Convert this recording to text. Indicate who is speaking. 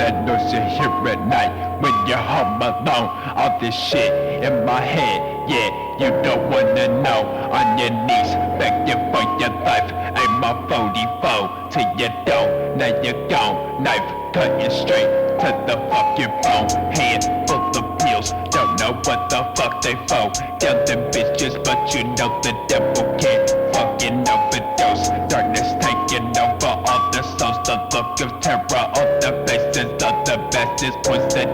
Speaker 1: that noise you hear at night when you're home alone. All this shit in my head, yeah, you don't wanna know. On your knees, begging for your life. Aim my 44 till you don't. Now you're gone, knife cutting straight to the fucking bone. Hand full of pills, don't know what the fuck they for. Tell them bitches, but you know the devil can't fucking overdose. Darkness taking over all the souls, the look of terror on the faces of the bastards. Poison